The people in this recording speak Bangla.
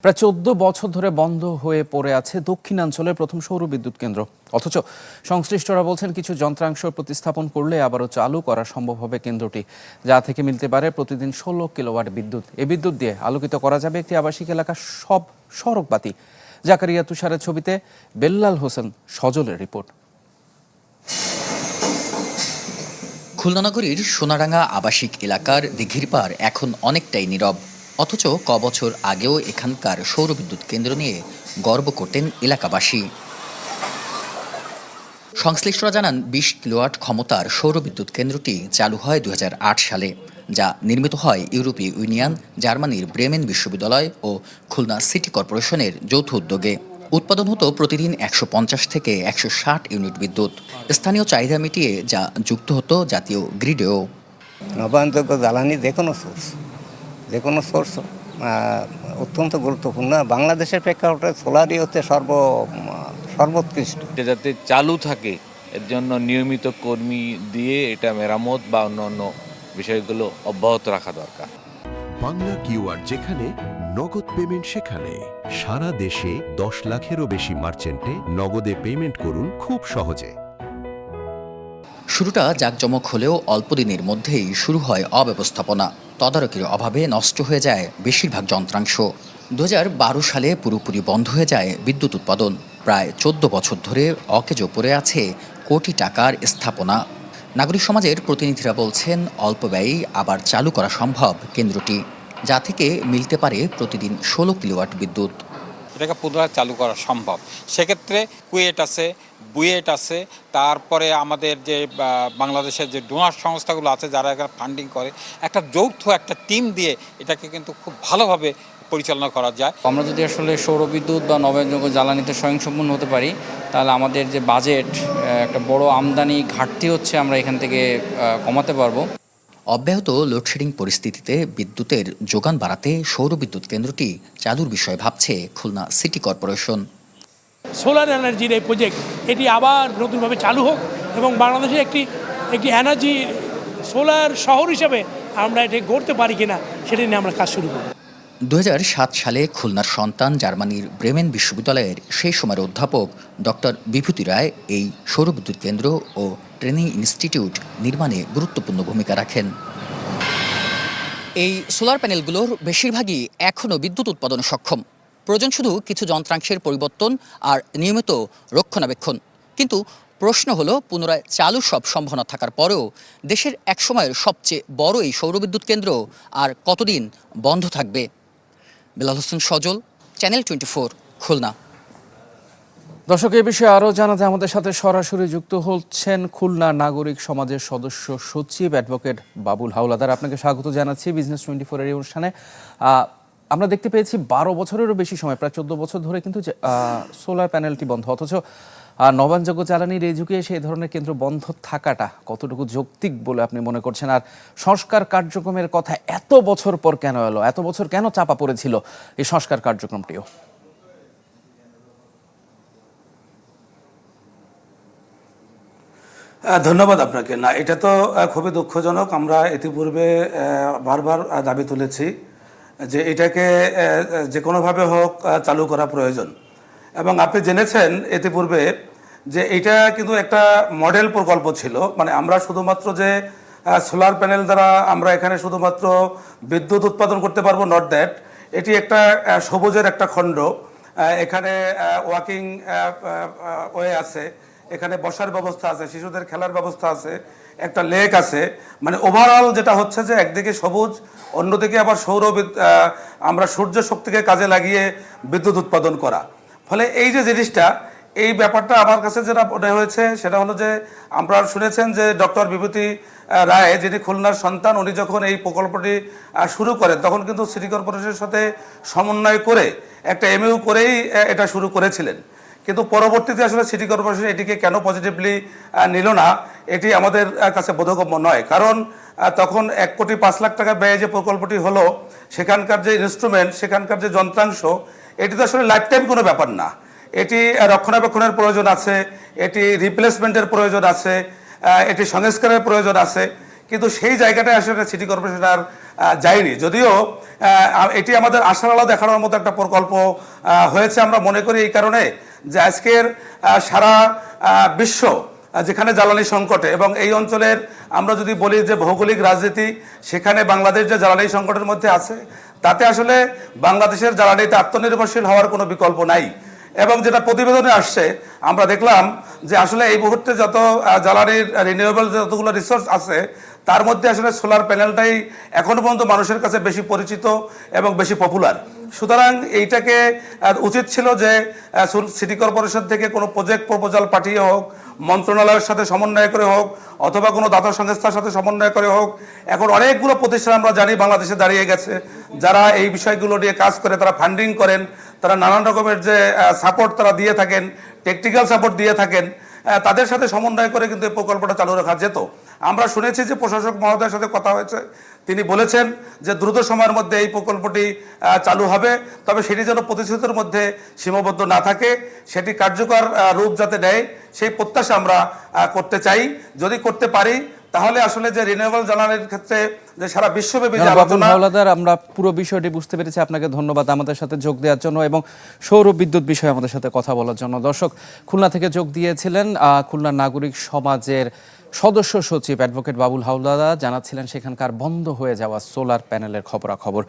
প্রায় ১৪ বছর ধরে বন্ধ হয়ে পড়ে আছে দক্ষিণাঞ্চলের প্রথম সৌর বিদ্যুৎ কেন্দ্র। অথচ সংশ্লিষ্টরা বলছেন কিছু যন্ত্রাংশ প্রতিস্থাপন করলে আবারও চালু করা সম্ভব হবে কেন্দ্রটি, যা থেকে মিলতে পারে প্রতিদিন ১৬ কিলোওয়াট বিদ্যুৎ। এই বিদ্যুৎ দিয়ে আলোকিত করা যাবে একটি আবাসিক এলাকার সব সড়ক বাতি। জাকারিয়া তুষারের ছবিতে বেল্লাল হোসেন সজলের রিপোর্ট। খুলনা নগরীর সোনারাঙ্গা আবাসিক এলাকার দিঘির পাড় এখন অনেকটাই নীরব। অথচ কবছর আগেও এখানকার সৌরবিদ্যুৎ কেন্দ্র নিয়ে গর্ব করতেন এলাকাবাসী। সংশ্লিষ্টরা জানান ২০ কিলোওয়াট ক্ষমতার সৌরবিদ্যুৎ কেন্দ্রটি চালু হয় ২০০৮ সালে, যা নির্মিত হয় ইউরোপীয় ইউনিয়ন, জার্মানির ব্রেমেন বিশ্ববিদ্যালয় ও খুলনা সিটি কর্পোরেশনের যৌথ উদ্যোগে। উৎপাদন হতো প্রতিদিন ১৫০ থেকে ১৬০ ইউনিট বিদ্যুৎ। স্থানীয় চাহিদা মিটিয়ে যা যুক্ত হতো জাতীয় গ্রিডেও। নবায়নযোগ্য জ্বালানি যে কোনো সোর্স অত্যন্ত গুরুত্বপূর্ণ। বাংলাদেশের প্রেক্ষাপটে সোলারই হচ্ছে সর্বোৎকৃষ্ট। যাতে চালু থাকে এর জন্য নিয়মিত কর্মী দিয়ে এটা মেরামত বা অন্যান্য বিষয়গুলো অব্যাহত রাখা দরকার। বাংলা কিউআর যেখানে নগদ পেমেন্ট সেখানে। সারা দেশে ১০ লাখেরও বেশি মার্চেন্টে নগদে পেমেন্ট করুন খুব সহজে। শুরুটা জাঁকজমক হলেও অল্প দিনের মধ্যেই শুরু হয় অব্যবস্থাপনা। তদারকির অভাবে নষ্ট হয়ে যায় বেশিরভাগ যন্ত্রাংশ। ২০১২ সালে পুরোপুরি বন্ধ হয়ে যায় বিদ্যুৎ উৎপাদন। প্রায় ১৪ বছর ধরে অকেজো পড়ে আছে কোটি টাকার স্থাপনা। নাগরিক সমাজের প্রতিনিধিরা বলছেন অল্প ব্যয়েই আবার চালু করা সম্ভব কেন্দ্রটি, যা থেকে মিলতে পারে প্রতিদিন ১৬ কিলোওয়াট বিদ্যুৎ। এটাকে পুনরায় চালু করা সম্ভব। সেক্ষেত্রে কুয়েট আছে, বুয়েট আছে, তারপরে আমাদের যে বাংলাদেশের যে ডোনার সংস্থাগুলো আছে যারা এখানে ফান্ডিং করে, একটা যৌথ একটা টিম দিয়ে এটাকে কিন্তু খুব ভালোভাবে পরিচালনা করা যায়। আমরা যদি আসলে সৌরবিদ্যুৎ বা নবায়নযোগ্য জ্বালানিতে স্বয়ংসম্পূর্ণ হতে পারি, তাহলে আমাদের যে বাজেট, একটা বড় আমদানি ঘাটতি হচ্ছে, আমরা এখান থেকে কমাতে পারবো। অব্যাহত লোডশেডিং পরিস্থিতিতে বিদ্যুতের যোগান বাড়াতে সৌরবিদ্যুৎ কেন্দ্রটি চালুর বিষয়ে ভাবছে খুলনা সিটি কর্পোরেশন। সোলার এনার্জির এই প্রজেক্ট এটি আবার নতুনভাবে চালু হোক এবং বাংলাদেশে একটি এনার্জি সোলার শহর হিসেবে আমরা এটি গড়তে পারি কিনা সেটা নিয়ে আমরা কাজ শুরু করি। ২০০৭ সালে খুলনার সন্তান জার্মানির ব্রেমেন বিশ্ববিদ্যালয়ের সেই সময়ের অধ্যাপক ডক্টর বিভূতি রায় এই সৌরবিদ্যুৎ কেন্দ্র ও ট্রেনিং ইনস্টিটিউট নির্মাণে গুরুত্বপূর্ণ ভূমিকা রাখেন। এই সোলার প্যানেলগুলোর বেশিরভাগই এখনও বিদ্যুৎ উৎপাদনে সক্ষম। প্রয়োজন শুধু কিছু যন্ত্রাংশের পরিবর্তন আর নিয়মিত রক্ষণাবেক্ষণ। কিন্তু প্রশ্ন হলো, পুনরায় চালু সব সম্ভাবনা থাকার পরেও দেশের একসময়ের সবচেয়ে বড় এই সৌরবিদ্যুৎ কেন্দ্র আর কতদিন বন্ধ থাকবে? বেলাল হোসেন সজল, চ্যানেল 24, খুলনা। দর্শক, এই বিষয়ে আরও জানাতে আমাদের সাথে সরাসরি যুক্ত হচ্ছেন খুলনা নাগরিক সমাজের সদস্য সচিব অ্যাডভোকেট বাবুল হাওলাদার। আপনাকে স্বাগত জানাচ্ছি বিজনেস 24 এর অনুষ্ঠানে। আমরা দেখতে পেয়েছি ১২ বছরেরও বেশি সময়, প্রায় ১৪ বছর ধরে কিন্তু সোলার প্যানেলটি বন্ধ। অথচ নবায়নযোগ্য জ্বালানির এই যুগে সেই ধরনের কেন্দ্র বন্ধ থাকাটা কতটুকু যৌক্তিক বলে আপনি মনে করছেন? আর সংস্কার কার্যক্রমের কথা এত বছর পর কেন এলো? এত বছর কেন চাপা পড়েছিল এই সংস্কার কার্যক্রমটিও? ধন্যবাদ আপনাকে। না, এটা তো খুবই দুঃখজনক। আমরা ইতিপূর্বে বারবার দাবি তুলেছি যে এটাকে যে কোনোভাবে হোক চালু করা প্রয়োজন। এবং আপনি জেনেছেন ইতিপূর্বে যে এটা কিন্তু একটা মডেল প্রকল্প ছিল। মানে আমরা শুধুমাত্র যে সোলার প্যানেল দ্বারা আমরা এখানে শুধুমাত্র বিদ্যুৎ উৎপাদন করতে পারবো, নট দ্যাট। এটি একটা সবুজের একটা খণ্ড। এখানে ওয়াকিং ওয়ে আছে, এখানে বসার ব্যবস্থা আছে, শিশুদের খেলার ব্যবস্থা আছে, একটা লেক আছে। মানে ওভারঅল যেটা হচ্ছে যে একদিকে সবুজ, অন্যদিকে আবার আমরা সূর্য শক্তিকে কাজে লাগিয়ে বিদ্যুৎ উৎপাদন করা। ফলে এই যে জিনিসটা, এই ব্যাপারটা আমার কাছে যেটা মনে হয়েছে সেটা হলো যে আপনারা শুনেছেন যে ডক্টর বিভূতি রায়, যিনি খুলনার সন্তান, উনি যখন এই প্রকল্পটি শুরু করেন তখন কিন্তু সিটি কর্পোরেশনের সাথে সমন্বয় করে একটা এমইউ করেই এটা শুরু করেছিলেন। কিন্তু পরবর্তীতে আসলে সিটি কর্পোরেশন এটিকে কেন পজিটিভলি নিল না, এটি আমাদের কাছে বোধগম্য নয়। কারণ তখন ১,৫,০০,০০০ টাকা ব্যয়ে যে প্রকল্পটি হলো, সেখানকার যে ইনস্ট্রুমেন্ট, সেখানকার যে যন্ত্রাংশ, এটি তো আসলে লাইফ টাইম কোনো ব্যাপার না। এটি রক্ষণাবেক্ষণের প্রয়োজন আছে, এটি রিপ্লেসমেন্টের প্রয়োজন আছে, এটি সংস্কারের প্রয়োজন আছে। কিন্তু সেই জায়গাটায় আসলে সিটি কর্পোরেশন আর যায়নি। যদিও এটি আমাদের আশার আলো দেখানোর মতো একটা প্রকল্প হয়েছে আমরা মনে করি এই কারণে যে আজকের সারা বিশ্ব যেখানে জ্বালানি সংকটে এবং এই অঞ্চলের আমরা যদি বলি যে ভৌগোলিক রাজনীতি, সেখানে বাংলাদেশ যে জ্বালানি সংকটের মধ্যে আছে, তাতে আসলে বাংলাদেশের জ্বালানিতে আত্মনির্ভরশীল হওয়ার কোনো বিকল্প নাই। এবং যেটা প্রতিবেদনে আসছে আমরা দেখলাম যে আসলে এই মুহূর্তে যত জ্বালানির রিনিউয়েবল যতগুলো রিসোর্স আছে তার মধ্যে আসলে সোলার প্যানেলটাই এখনো পর্যন্ত মানুষের কাছে বেশি পরিচিত এবং বেশি পপুলার। সুতরাং এইটাকে উচিত ছিল যে সিটি কর্পোরেশন থেকে কোনো প্রজেক্ট প্রপোজাল পাঠিয়ে হোক, মন্ত্রণালয়ের সাথে সমন্বয় করে হোক, অথবা কোনো দাতা সংস্থার সাথে সমন্বয় করে হোক। এখন অনেকগুলো প্রতিষ্ঠান আমরা জানি বাংলাদেশে দাঁড়িয়ে গেছে যারা এই বিষয়গুলো নিয়ে কাজ করে, তারা ফান্ডিং করেন, তারা নানান রকমের যে সাপোর্ট তারা দিয়ে থাকেন, টেকনিক্যাল সাপোর্ট দিয়ে থাকেন। তাদের সাথে সমন্বয় করে কিন্তু এই প্রকল্পটা চালু রাখা যেত। আমরা শুনেছি যে প্রশাসক মহোদয়ের সাথে কথা হয়েছে, তিনি বলেছেন যে দ্রুত সময়ের মধ্যে এই প্রকল্পটি চালু হবে, তবে সেটি যেন প্রতিশ্রুতির মধ্যে সীমাবদ্ধ না থাকে, সেটি কার্যকর রূপ যাতে নেয় সেই প্রত্যাশা আমরা করতে চাই। যদি করতে পারি তাহলে আসলে যে রিনিউয়েবল জ্বালানির ক্ষেত্রে যে সারা বিশ্বব্যাপী যে বাবুল আলোচনা, হাওলাদার, আমরা পুরো বিষয়টি বুঝতে পেরেছি। আপনাকে ধন্যবাদ আমাদের সাথে যোগ দেওয়ার জন্য এবং সৌর বিদ্যুৎ বিষয়ে আমাদের সাথে কথা বলার জন্য। দর্শক, খুলনা থেকে যোগ দিয়েছিলেন খুলনা নাগরিক সমাজের সদস্য সচিব অ্যাডভোকেট বাবুল হাওলাদার, জানাচ্ছিলেন সেখানকার বন্ধ হয়ে যাওয়া সোলার প্যানেলের খবরাখবর।